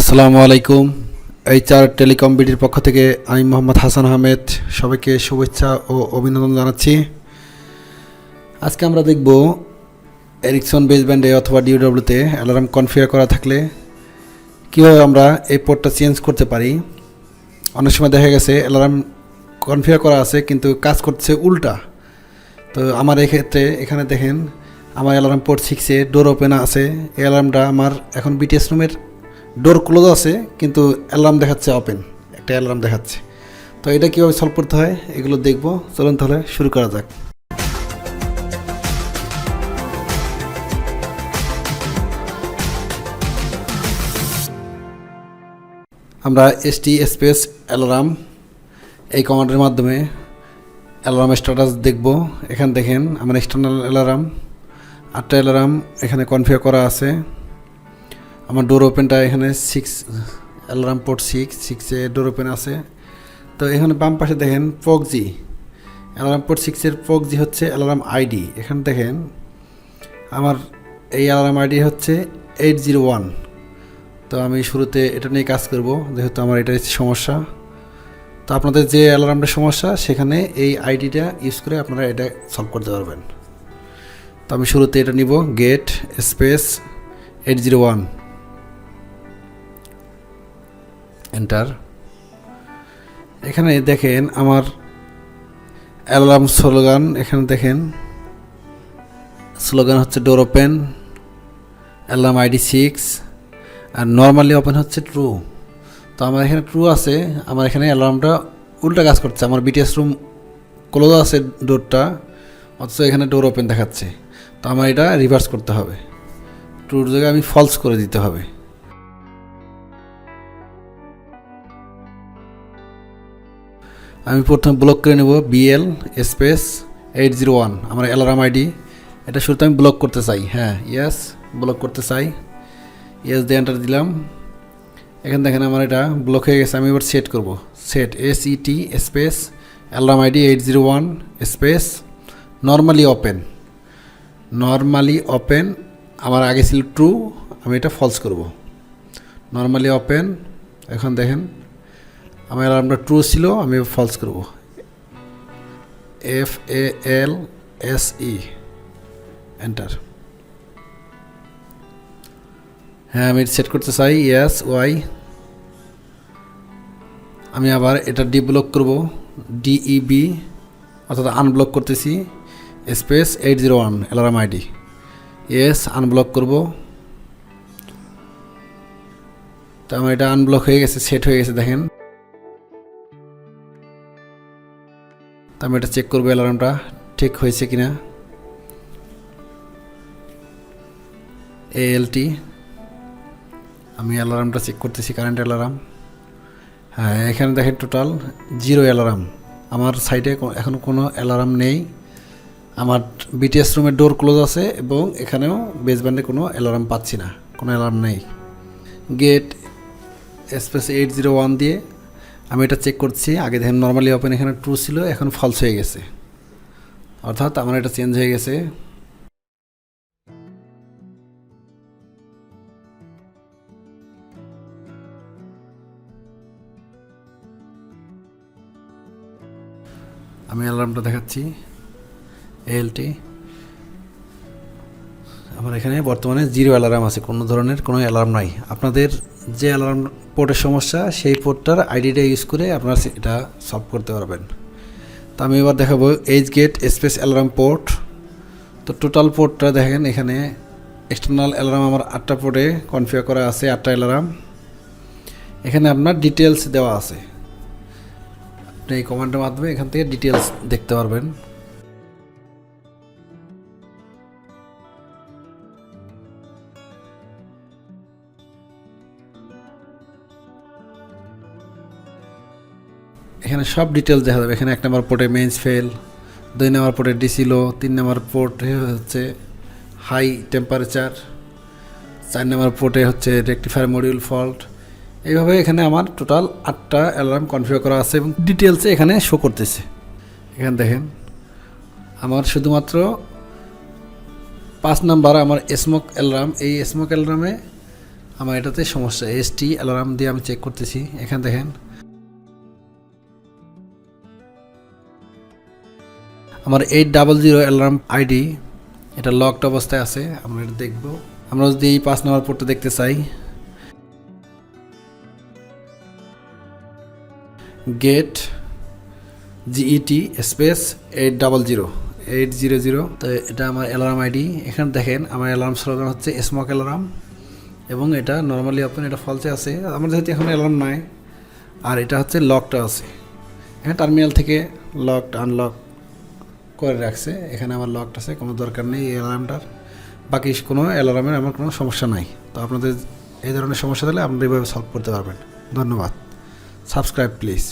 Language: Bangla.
আসসালামু আলাইকুম। এইচআর টেলিকম বিডির পক্ষ থেকে আমি মোহাম্মদ হাসান আহমেদ সবাইকে শুভেচ্ছা ও অভিনন্দন জানাচ্ছি। আজকে আমরা দেখব এরিকসন বেসব্যান্ডে অথবা ডিউডব্লিউতে অ্যালার্ম কনফিগার করা থাকলে কীভাবে আমরা এই পোর্টটা চেঞ্জ করতে পারি। অনেক সময় দেখা গেছে অ্যালার্ম কনফিগার করা আছে কিন্তু কাজ করছে উল্টা। তো আমার এক্ষেত্রে এখানে দেখেন আমার অ্যালার্ম পোর্ট 6-এ ডোর ওপেন আছে। এই অ্যালার্মটা আমার এখন বিটিএস রুমের ডোর ক্লোজ আছে কিন্তু অ্যালার্ম দেখাচ্ছে ওপেন, একটা অ্যালার্ম দেখাচ্ছে। তো এটা কীভাবে সলভ করতে হয় এগুলো দেখব। চলুন তাহলে শুরু করা যাক। আমরা এসটি স্পেস অ্যালার্ম এই কমান্ডের মাধ্যমে অ্যালার্ম স্ট্যাটাস দেখব। এখানে দেখেন আমার এক্সটার্নাল অ্যালার্ম 8টা অ্যালার্ম এখানে কনফিগার করা আছে। আমার ডোর ওপেনটা এখানে 6 অ্যালার্ম পোর্ট 6-এ ডোর ওপেন আছে। তো এখানে বাম পাশে দেখেন POG অ্যালার্ম পোর্ট 6-এর POG হচ্ছে অ্যালার্ম আইডি। এখানে দেখেন আমার এই অ্যালার্ম আইডি হচ্ছে 801। তো আমি শুরুতে এটা নিয়ে কাজ করব যেহেতু আমার এটা সমস্যা। তো আপনাদের যে অ্যালার্মটা সমস্যা সেখানে এই আইডিটা ইউজ করে আপনারা এটা সলভ করতে পারবেন। তো আমি শুরুতে এটা নিব, গেট স্পেস 801 এন্টার। এখানে দেখেন আমার অ্যালার্ম স্লোগান, এখানে দেখেন স্লোগান হচ্ছে ডোর ওপেন, অ্যালার্ম আইডি 6 আর নর্মালি ওপেন হচ্ছে ট্রু। তো আমার এখানে ট্রু আছে, আমার এখানে অ্যালার্মটা উল্টা কাজ করছে। আমার বিটিএস রুম ক্লোজ আছে ডোরটা, অথচ এখানে ডোর ওপেন দেখাচ্ছে। তো আমার এটা রিভার্স করতে হবে, ট্রুর জায়গায় আমি ফলস করে দিতে হবে। আমি প্রথমে ব্লক করে নেব BL স্পেস 801 আমার অ্যালার্ম আইডি। এটা শুরুতে আমি ব্লক করতে চাই, হ্যাঁ ইয়েস ব্লক করতে চাই, ইয়েস দিয়ে এন্টার দিলাম। এখানে দেখেন আমার এটা ব্লক হয়ে গেছে। আমি এবার সেট করব, set SET space alarm ID 801 space normally open আমার আগে ছিল ট্রু, আমি এটা ফলস করব। নর্মালি ওপেন, এখন দেখেন আমার অ্যালার্মটা ট্রু ছিল, আমি ফলস করব। FALSE enter. হ্যাঁ আমি সেট করতে চাই, ইয়েস ওয়াই। আমি আবার এটা ডিব্লক করব, DEB অর্থাৎ আনব্লক করতেছি space 801 alarm ID, yes unblock করব। তো আমার এটা আনব্লক হয়ে গেছে, সেট হয়ে গেছে দেখেন। তো আমি এটা চেক করবো অ্যালার্মটা ঠিক হয়েছে কিনা। ALT আমি অ্যালার্মটা চেক করতেছি, কারেন্ট অ্যালার্ম। হ্যাঁ এখানে দেখেন টোটাল 0 অ্যালার্ম। আমার সাইডে এখন কোনো অ্যালার্ম নেই। আমার বিটিএস রুমের ডোর ক্লোজ আছে এবং এখানেও বেসব্যান্ডে কোনো অ্যালার্ম পাচ্ছি না, কোনো অ্যালার্ম নেই। গেট স্পেস 801 দিয়ে আমি এটা চেক করছি। আগে দেখেন নর্মালি ওপেন এখানে ট্রু ছিল, এখন ফলস হয়ে গেছে, অর্থাৎ আমার এটা চেঞ্জ হয়ে গেছে। আমি অ্যালার্মটা দেখাচ্ছি ALT। আমার এখানে বর্তমানে 0 অ্যালার্ম আছে, কোনো ধরনের কোনো অ্যালার্ম নাই। আপনাদের যে অ্যালার্ম পোর্টের সমস্যা সেই পোর্টটার আইডিটা ইউজ করে আপনারা এটা সলভ করতে পারবেন। তো আমি এবার দেখাবো গেট স্পেস অ্যালার্ম পোর্ট। তো টোটাল পোর্টটা দেখেন, এখানে এক্সটার্নাল অ্যালার্ম আমার 8টা পোর্টে কনফিগার করা আছে, 8টা অ্যালার্ম। এখানে আপনার ডিটেলস দেওয়া আছে, আপনি এই কমান্ডের মাধ্যমে এখান থেকে ডিটেলস দেখতে পারবেন। এখানে সব ডিটেলস দেখা যাবে। এখানে 1 নম্বর পোর্টে মেইনস ফেল, 2 নম্বর পোর্টে ডিসি লো, 3 নম্বর পোর্টে হচ্ছে হাই টেম্পারেচার, 4 নম্বর পোর্টে হচ্ছে রেকটিফায়ার মডিউল ফল্ট। এইভাবে এখানে আমার টোটাল 8টা অ্যালার্ম কনফিগার করা আছে এবং ডিটেলসে এখানে শো করতেছে। এখানে দেখেন আমার শুধুমাত্র 5 নাম্বার আমার স্মোক অ্যালার্ম, এই স্মোক অ্যালার্মে আমার এটাতে সমস্যা, এসটি অ্যালার্ম দিয়ে আমি চেক করতেছি। এখানে দেখেন আমার 800 অ্যালার্ম আইডি, এটা লকড অবস্থায় আছে। আমরা এটা দেখব। আমরা যদি এই 5 নম্বর পোর্টটা দেখতে চাই, গেট জিইটি স্পেস 800, তো এটা আমার অ্যালার্ম আইডি। এখানে দেখেন আমার অ্যালার্ম স্লোগান হচ্ছে স্মোক অ্যালার্ম, এবং এটা নর্মালি ওপেন, এটা ফলসে আছে। আমার যেহেতু এখন অ্যালার্ম নাই, আর এটা হচ্ছে লকটা আছে। এখানে টার্মিনাল থেকে লকড আনলক করে রাখছে। এখানে আমার লকড আছে, কোনো দরকার নেই এই অ্যালার্মটার। বাকি কোনো অ্যালার্মের আমার কোনো সমস্যা নাই। তো আপনাদের এই ধরনের সমস্যা হলে আপনারা এইভাবে সলভ করতে পারবেন। ধন্যবাদ। Subscribe please.